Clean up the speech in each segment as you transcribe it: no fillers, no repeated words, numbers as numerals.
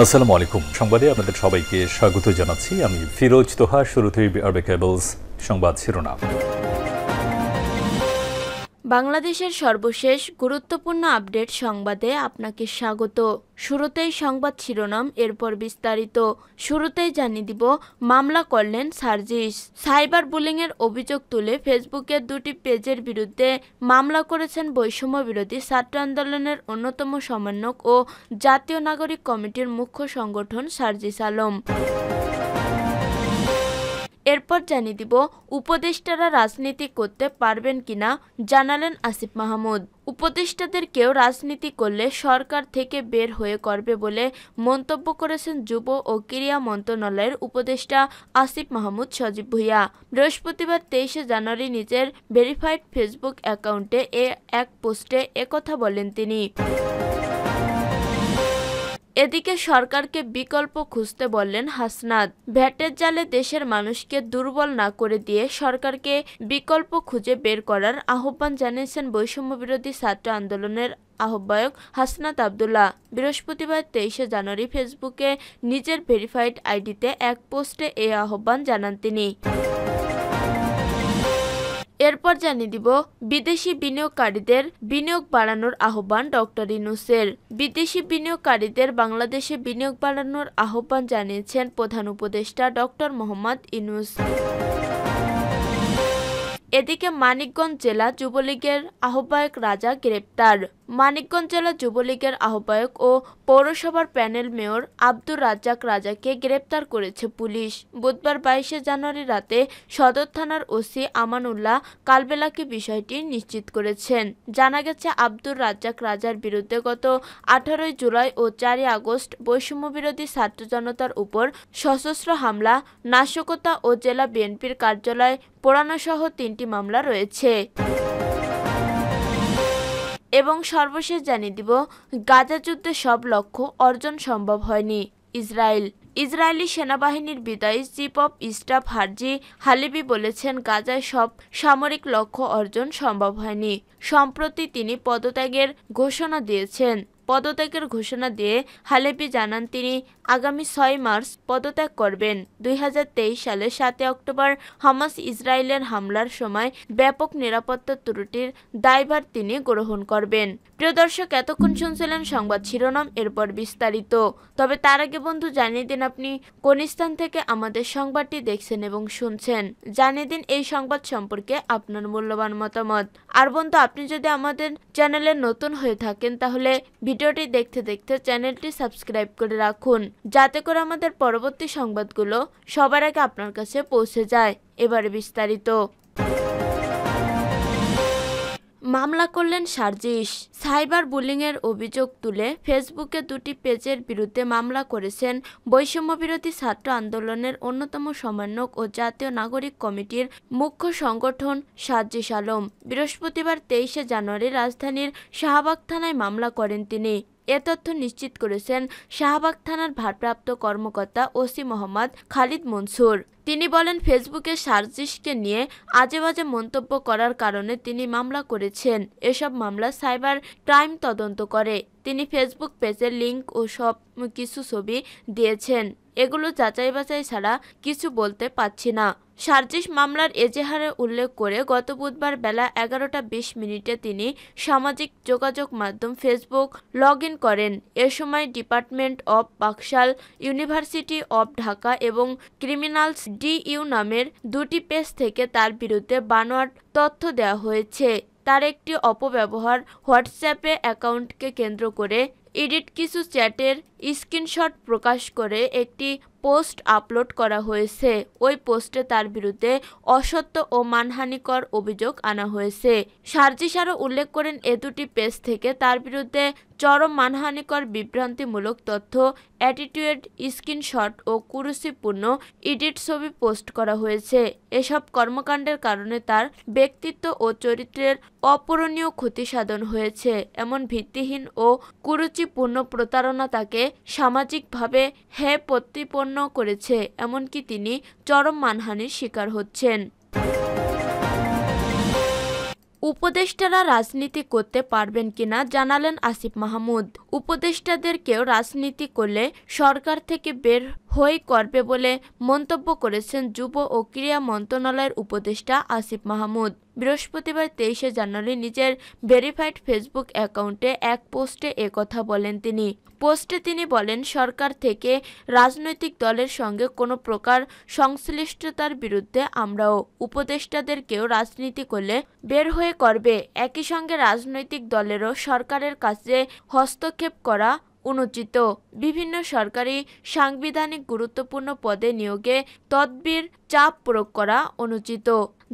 আসসালামু আলাইকুম। সংবাদে আপনাদের সবাইকে স্বাগত জানাচ্ছি। আমি ফিরোজ তোহা। শুরুতেই আরবে কেবলস সংবাদ শিরোনাম। বাংলাদেশের সর্বশেষ গুরুত্বপূর্ণ আপডেট সংবাদে আপনাকে স্বাগত। শুরুতেই সংবাদ শিরোনাম, এরপর বিস্তারিত। শুরুতেই জানিয়ে দিব, মামলা করলেন সার্জিস। সাইবার বুলিংয়ের অভিযোগ তুলে ফেসবুকের দুটি পেজের বিরুদ্ধে মামলা করেছেন বৈষম্য বিরোধী ছাত্র আন্দোলনের অন্যতম সমন্বয়ক ও জাতীয় নাগরিক কমিটির মুখ্য সংগঠন সার্জিস আলম। এরপর জানিয়ে দিব, উপদেষ্টারা রাজনীতি করতে পারবেন কিনা জানালেন আসিফ মাহমুদ। উপদেষ্টাদের কেউ রাজনীতি করলে সরকার থেকে বের হয়ে করবে বলে মন্তব্য করেছেন যুব ও ক্রীড়া মন্ত্রণালয়ের উপদেষ্টা আসিফ মাহমুদ সজীব ভুঁইয়া। বৃহস্পতিবার 23 জানুয়ারি নিজের ভেরিফাইড ফেসবুক অ্যাকাউন্টে এক পোস্টে একথা বলেন তিনি। এদিকে সরকারকে বিকল্প খুঁজতে বললেন হাসনাত। ভ্যাটের জালে দেশের মানুষকে দুর্বল না করে দিয়ে সরকারকে বিকল্প খুঁজে বের করার আহ্বান জানিয়েছেন বৈষম্য বিরোধী ছাত্র আন্দোলনের আহ্বায়ক হাসনাত আব্দুল্লাহ। বৃহস্পতিবার 23 জানুয়ারি ফেসবুকে নিজের ভেরিফাইড আইডিতে এক পোস্টে এই আহ্বান জানান তিনি। এরপর জানিয়ে দিব, বিদেশি বিনিয়োগকারীদের বিনিয়োগ বাড়ানোর আহ্বান ডক্টর ইউনূসের। বিদেশি বিনিয়োগকারীদের বাংলাদেশে বিনিয়োগ বাড়ানোর আহ্বান জানিয়েছেন প্রধান উপদেষ্টা ডক্টর মোহাম্মদ ইউনূস। এদিকে মানিকগঞ্জ জেলা যুবলীগের আহ্বায়ক রাজা গ্রেপ্তার। মানিকগঞ্জ জেলা যুবলীগের আহ্বায়ক ও পৌরসভার প্যানেল মেয়র আব্দুর রাজ্জাক রাজাকে গ্রেপ্তার করেছে পুলিশ। বুধবার 22 জানুয়ারি রাতে সদর থানার ওসি আমানুল্লাহ কালবেলাকে বিষয়টি নিশ্চিত করেছেন। জানা গেছে, আব্দুর রাজ্জাক রাজার বিরুদ্ধে গত 18 জুলাই ও 4 আগস্ট বৈষম্যবিরোধী ছাত্র জনতার উপর সশস্ত্র হামলা, নাশকতা ও জেলা বিএনপির কার্যালয় পোড়ানোসহ 3টি মামলা রয়েছে। এবং সর্বশেষ জানিয়ে দিব, গাজা যুদ্ধে সব লক্ষ্য অর্জন সম্ভব হয়নি। ইসরায়েলি সেনাবাহিনীর বিদায়ী চিফ অব স্টাফ হার্জি হালেবি বলেছেন, গাজায় সব সামরিক লক্ষ্য অর্জন সম্ভব হয়নি। সম্প্রতি তিনি পদত্যাগের ঘোষণা দিয়ে হালেবি জানান, তিনি আগামী 6 মার্চ পদত্যাগ করবেন। 2023 সালের 7 অক্টোবর হামাস ইসরায়েলের হামলার সময় ব্যাপক নিরাপত্তা ত্রুটির দায়ভার তিনি গ্রহণ করবেন। প্রিয় দর্শক, এতক্ষণ শুনছিলেন সংবাদ শিরোনাম, এরপর বিস্তারিত। তবে তার আগে বন্ধু, জানিয়ে দিন আপনি কোন স্থান থেকে আমাদের সংবাদটি দেখছেন এবং শুনছেন। জানিয়ে দিন এই সংবাদ সম্পর্কে আপনার মূল্যবান মতামত। আর বন্ধু, আপনি যদি আমাদের চ্যানেলে নতুন হয়ে থাকেন তাহলে ভিডিওটি দেখতে দেখতে চ্যানেলটি সাবস্ক্রাইব করে রাখুন, যাতে করে আমাদের পরবর্তী সংবাদগুলো সবার আগে আপনার কাছে পৌঁছে যায়। এবারে বিস্তারিত। মামলা করলেন সার্জিস। সাইবার বুলিংয়ের অভিযোগ তুলে ফেসবুকে দুটি পেজের বিরুদ্ধে মামলা করেছেন বৈষম্য বিরোধী ছাত্র আন্দোলনের অন্যতম সমন্বয়ক ও জাতীয় নাগরিক কমিটির মুখ্য সংগঠন সার্জিস আলম। বৃহস্পতিবার 23 জানুয়ারি রাজধানীর শাহবাগ থানায় মামলা করেন তিনি। এ তথ্য নিশ্চিত করেছেন শাহবাগ থানার ভারপ্রাপ্ত কর্মকর্তা ওসি মোহাম্মদ খালিদ মনসুর। তিনি বলেন, ফেসবুকে সার্জিসকে নিয়ে আজেবাজে মন্তব্য করার কারণে তিনি মামলা করেছেন। এসব মামলা সাইবার ক্রাইম তদন্ত করে। তিনি ফেসবুক পেজের লিংক ও সব কিছু ছবি দিয়েছেন। এগুলো যাচাই বাছাই ছাড়া কিছু বলতে পারছি না। সার্জিস মামলার এজাহারে উল্লেখ করে গত বুধবার বেলা 11টা 20 তিনি সামাজিক যোগাযোগ মাধ্যম ফেসবুক লগ ইন করেন। এ সময় department of Baksal, university of Dhaka এবং ক্রিমিনালস DU নামের দুটি পেজ থেকে তার বিরুদ্ধে বানোয়াট তথ্য দেওয়া হয়েছে। তার একটি অপব্যবহার হোয়াটসঅ্যাপে অ্যাকাউন্টকে কেন্দ্র করে এডিট কিছু চ্যাটের স্ক্রিনশট প্রকাশ করে একটি পোস্ট আপলোড করা হয়েছে। ওই পোস্টে তার বিরুদ্ধে অসত্য ও মানহানিকর অভিযোগ আনা হয়েছে। সার্জিস আরও উল্লেখ করেন, এ দুটি পেজ থেকে তার বিরুদ্ধে চরম মানহানিকর বিভ্রান্তিমূলক তথ্য, অ্যাটিটিউড স্ক্রিনশট ও কুরুচিপূর্ণ এডিট ছবি পোস্ট করা হয়েছে। এসব কর্মকাণ্ডের কারণে তার ব্যক্তিত্ব ও চরিত্রের অপূরণীয় ক্ষতি সাধন হয়েছে। এমন ভিত্তিহীন ও কুরুচিপূর্ণ প্রতারণা তাকে সামাজিকভাবে প্রতিপন্ন করেছে। এমনকি তিনি চরম মানহানির শিকার হচ্ছেন। উপদেষ্টারা রাজনীতি করতে পারবেন কিনা জানালেন আসিফ মাহমুদ। উপদেষ্টাদেরকেও রাজনীতি করলে সরকার থেকে বের হয়ে করবে বলে মন্তব্য করেছেন যুব ও ক্রীড়া মন্ত্রণালয়ের উপদেষ্টা আসিফ মাহমুদ। বৃহস্পতিবার 23শে জানুয়ারি নিজের ভেরিফাইড ফেসবুক অ্যাকাউন্টে এক পোস্টে একথা বলেন তিনি। পোস্টে তিনি বলেন, সরকার থেকে রাজনৈতিক দলের সঙ্গে কোনো প্রকার সংশ্লিষ্টতার বিরুদ্ধে আমরাও উপদেষ্টাদেরকেও রাজনীতি করলে বের হয়ে করবে। একই সঙ্গে রাজনৈতিক দলেরও সরকারের কাছে হস্তক্ষেপ করা অনুচিত। বিভিন্ন সরকারি সাংবিধানিক গুরুত্বপূর্ণ পদে নিয়োগে তদবির চাপ প্রয়োগ করা অনুচিত।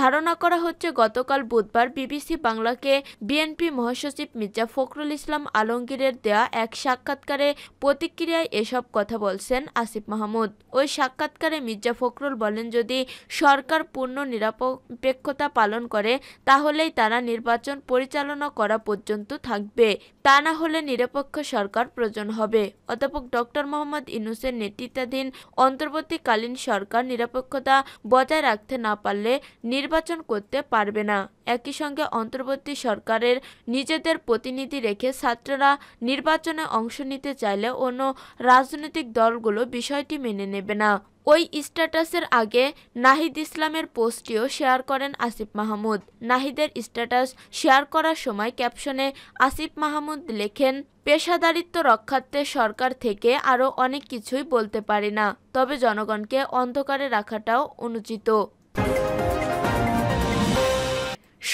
ধারণা করা হচ্ছে গতকাল বুধবার বিবিসি বাংলাকে বিএনপি মহাসচিব মির্জা ফখরুল ইসলাম আলমগীরের দেয়া এক সাক্ষাৎকারে প্রতিক্রিয়ায় এসব কথা বলছেন আসিফ মাহমুদ। ওই সাক্ষাৎকারে মির্জা ফখরুল বলেন, যদি সরকার পূর্ণ নিরপেক্ষতা পালন করে তাহলেই তারা নির্বাচন পরিচালনা করা পর্যন্ত থাকবে, তা না হলে নিরপেক্ষ সরকার প্রয়োজন হবে। অধ্যাপক ডক্টর মোহাম্মদ ইউনূসের নেতৃত্বাধীন অন্তর্বর্তীকালীন সরকার নিরপেক্ষতা বজায় রাখতে না পারলে নির্বাচন করতে পারবে না। একই সঙ্গে অন্তর্বর্তী সরকারের নিজেদের প্রতিনিধি রেখে ছাত্ররা নির্বাচনে অংশ নিতে চাইলে অন্য রাজনৈতিক দলগুলো বিষয়টি মেনে নেবে না। ওই স্ট্যাটাসের আগে নাহিদ ইসলামের পোস্টটিও শেয়ার করেন আসিফ মাহমুদ। নাহিদের স্ট্যাটাস শেয়ার করার সময় ক্যাপশনে আসিফ মাহমুদ লেখেন, পেশাদারিত্ব রক্ষার্থে সরকার থেকে আরও অনেক কিছুই বলতে পারি না, তবে জনগণকে অন্ধকারে রাখাটাও অনুচিত।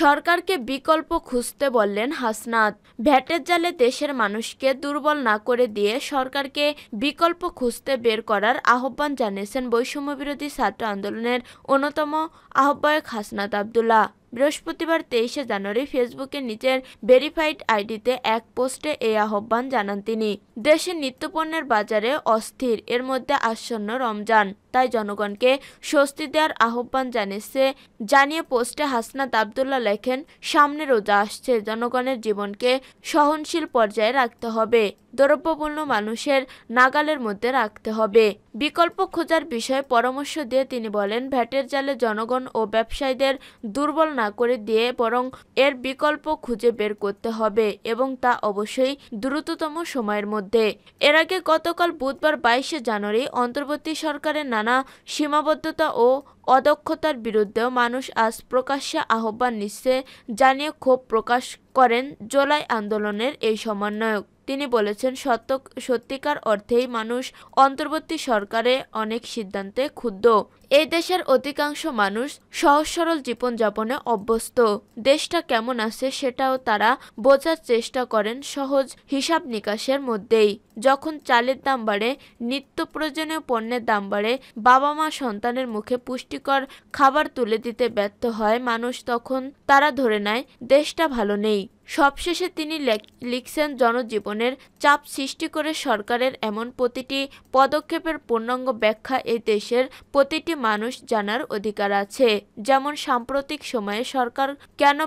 সরকারকে বিকল্প খুঁজতে বললেন হাসনাত। ভ্যাটের জালে দেশের মানুষকে দুর্বল না করে দিয়ে সরকারকে বিকল্প খুঁজতে বের করার আহ্বান জানিয়েছেন বৈষম্যবিরোধী ছাত্র আন্দোলনের অন্যতম আহ্বায়ক হাসনাত আব্দুল্লাহ। বৃহস্পতিবার 23শে জানুয়ারি ফেসবুকে নিজের ভেরিফাইড আইডিতে এক পোস্টে এই আহ্বান জানান তিনি। দেশের নিত্যপণ্যের বাজারে অস্থির, এর মধ্যে আসন্ন রমজান, তাই জনগণকে স্বস্তি দেওয়ার আহ্বান জানিয়ে পোস্টে হাসনাত আব্দুল্লাহ লেখেন, সামনে রোজা আসছে, জনগণের জীবনকে সহনশীল পর্যায়ে রাখতে হবে, দ্রব্যমূল্য মানুষের নাগালের মধ্যে রাখতে হবে। বিকল্প খোঁজার বিষয়ে পরামর্শ দিয়ে তিনি বলেন, ভ্যাটের জালে জনগণ ও ব্যবসায়ীদের দুর্বল না করে দিয়ে বরং এর বিকল্প খুঁজে বের করতে হবে এবং তা অবশ্যই দ্রুততম সময়ের মধ্যে। এর আগে গতকাল বুধবার 22শে জানুয়ারি অন্তর্বর্তী সরকারের নানা সীমাবদ্ধতা ও অদক্ষতার বিরুদ্ধেও মানুষ আজ প্রকাশ্যে আহ্বান নিচ্ছে জানিয়ে ক্ষোভ প্রকাশ করেন জুলাই আন্দোলনের এই সমন্বয়ক। তিনি বলেছেন, সত্যিকার অর্থেই মানুষ অন্তর্বর্তী সরকারে অনেক সিদ্ধান্তে ক্ষুব্ধ। এই দেশের অধিকাংশ মানুষ সহজ সরল জীবনযাপনে অভ্যস্ত। দেশটা কেমন আছে সেটাও তারা বোঝার চেষ্টা করেন সহজ হিসাব নিকাশের মধ্যেই। যখন চালের দাম বাড়ে, নিত্য প্রয়োজনীয় পণ্যের দাম বাড়ে, বাবা মা সন্তানের মুখে পুষ্টিকর খাবার তুলে দিতে ব্যর্থ হয় মানুষ, তখন তারা ধরে নেয় দেশটা ভালো নেই। সবশেষে তিনি লিখছেন, জনজীবনের চাপ সৃষ্টি করে সরকারের এমন প্রতিটি পদক্ষেপের পূর্ণাঙ্গ ব্যাখ্যা এই দেশের প্রতিটি মানুষ জানার অধিকার আছে। যেমন সাম্প্রতিক সময়ে সরকার কেন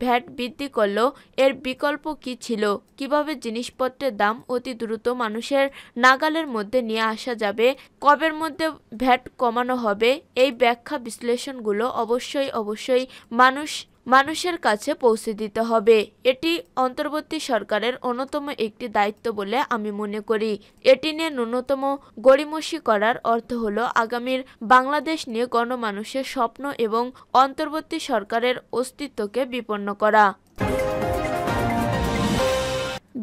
ভ্যাট বৃদ্ধি করল, এর বিকল্প কি ছিল, কিভাবে জিনিসপত্রের দাম অতি দ্রুত মানুষের নাগালের মধ্যে নিয়ে আসা যাবে, কবের মধ্যে ভ্যাট কমানো হবে, এই ব্যাখ্যা বিশ্লেষণগুলো অবশ্যই মানুষের কাছে পৌঁছে দিতে হবে। এটি অন্তর্বর্তী সরকারের অন্যতম একটি দায়িত্ব বলে আমি মনে করি। এটি নিয়ে ন্যূনতম গড়িমসি করার অর্থ হলো আগামীর বাংলাদেশ নিয়ে গণমানুষের স্বপ্ন এবং অন্তর্বর্তী সরকারের অস্তিত্বকে বিপন্ন করা।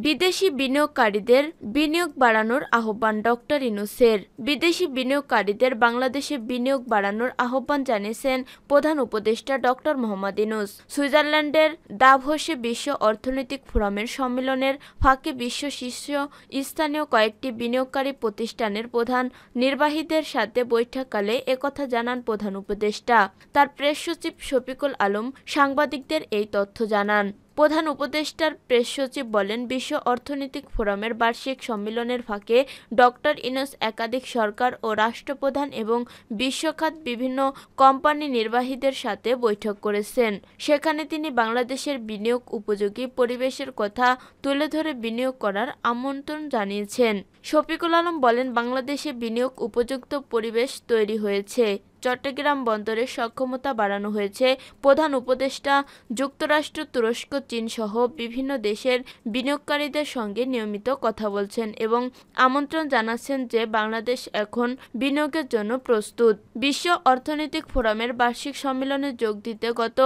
বিদেশি বিনিয়োগকারীদের বিনিয়োগ বাড়ানোর আহ্বান ডক্টর ইউনূসের। বিদেশি বিনিয়োগকারীদের বাংলাদেশে বিনিয়োগ বাড়ানোর আহ্বান জানিয়েছেন প্রধান উপদেষ্টা ডক্টর মোহাম্মদ ইউনূস। সুইজারল্যান্ডের দাভোসে বিশ্ব অর্থনৈতিক ফোরামের সম্মেলনের ফাঁকে বিশ্ব শীর্ষস্থানীয় কয়েকটি বিনিয়োগকারী প্রতিষ্ঠানের প্রধান নির্বাহীদের সাথে বৈঠককালে একথা জানান প্রধান উপদেষ্টা। তার প্রেস সচিব শফিকুল আলম সাংবাদিকদের এই তথ্য জানান। প্রধান উপদেষ্টার প্রেস সচিব বলেন, বিশ্ব অর্থনৈতিক ফোরামের বার্ষিক সম্মেলনের ফাঁকে ডক্টর ইউনূস একাধিক সরকার ও রাষ্ট্রপ্রধান এবং বিশ্বখাত বিভিন্ন কোম্পানি নির্বাহীদের সাথে বৈঠক করেছেন। সেখানে তিনি বাংলাদেশের বিনিয়োগ উপযোগী পরিবেশের কথা তুলে ধরে বিনিয়োগ করার আমন্ত্রণ জানিয়েছেন। শফিকুল আলম বলেন, বাংলাদেশে বিনিয়োগ উপযুক্ত পরিবেশ তৈরি হয়েছে, চট্টগ্রাম বন্দরের সক্ষমতা বাড়ানো হয়েছে। প্রধান উপদেষ্টা যুক্তরাষ্ট্র, তুরস্ক, চীন সহ বিভিন্ন দেশের বিনিয়োগকারীদের সঙ্গে নিয়মিত কথা বলছেন এবং আমন্ত্রণ জানাচ্ছেন যে বাংলাদেশ এখন বিনিয়োগের জন্য প্রস্তুত। বিশ্ব অর্থনৈতিক ফোরামের বার্ষিক সম্মেলনে যোগ দিতে গত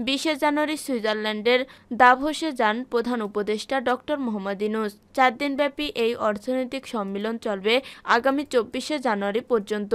20 জানুয়ারি সুইজারল্যান্ডের দাভোসে যান প্রধান উপদেষ্টা ডক্টর মোহাম্মদ ইউনূস। 4 দিনব্যাপী এই অর্থনৈতিক সম্মেলন চলবে আগামী 24 জানুয়ারি পর্যন্ত।